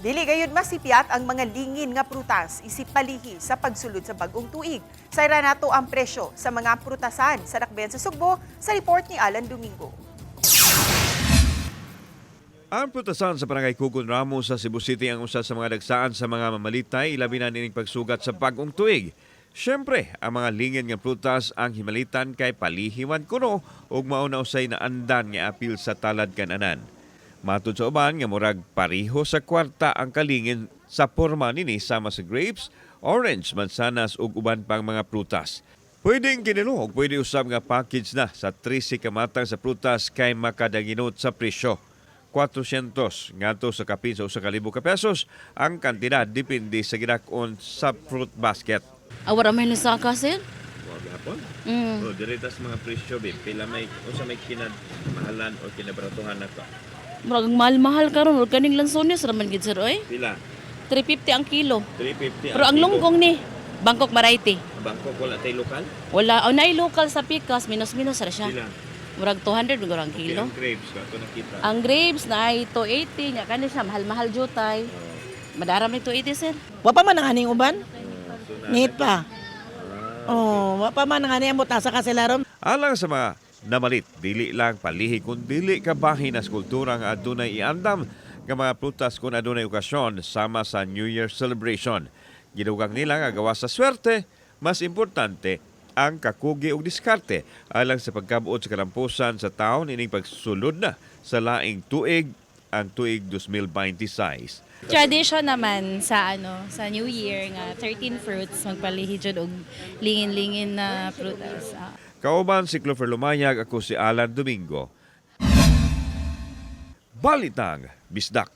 Dili gayud masipiat ang mga lingin nga prutas isip palihi sa pagsulod sa bag-ong tuig. Sayra nato ang presyo sa mga prutasan sa Dakbayan sa Sugbo sa report ni Alan Domingo. Ang prutasan sa Barangay Kugon Ramos sa Cebu City ang usa sa mga dagsaan sa mga mamalitay ilabi na nining pagsugat sa bag-ong tuig. Siyempre, ang mga lingin nga prutas ang himalitan kay palihiwan kuno ug mao na usay na andan nga apil sa talad kananan. Matud sa uban nga murag pareho sa kwarta ang kalingin sa porma nini sama sa grapes, orange, mansanas ug uban pang mga prutas. Pwedeng kinilo ug pwede usab nga package na sa 13 kamatang sa prutas kay makadaginot sa presyo. 400 ngadto sa kapin sa 1,000 ka pesos ang kantidad depende sa gidak-on sa fruit basket. Awara may nasaka, sir? Wag hapon. Mm. O diretas mga presyo pila may unsa may kinamahalan o kinabaratuhan nato. Murag mahal-mahal karon ug kaning lansones raman gid, sir, oy. Pila? 350 ang kilo. 350 Pero ang longgong ni Bangkok Variety. Bangkok wala tay lokal? Wala, nay local sa Pikas, minus-minus ra siya. Pila? Murag 200 ug ang kilo. Ang grapes kato nakita. Ang grapes na ay 280 nya kani siya mahal-mahal jutay. Madaram ni 280, sir. Wa pa man ang aning uban? So, Ngit pa. Oh, wa pa man ang aning mutasa ka sila ron. alang sa mga namalit, dili lang palihi kung dili kabahin as kultura nga adunay iandam nga mga prutas kung adunay okasyon sama sa New Year celebration. Gidugang nila nga gawa sa swerte, mas importante ang kakugi ug diskarte alang sa pagkabuot sa kalampusan sa taon ining pagsulod na sa laing tuig ang tuig 2026. Tradition naman sa sa New Year nga 13 fruits magpalihi jud og lingin-lingin na prutas. Kauban si Clover Lumayag, ako si Alan Domingo. Balitang Bisdak.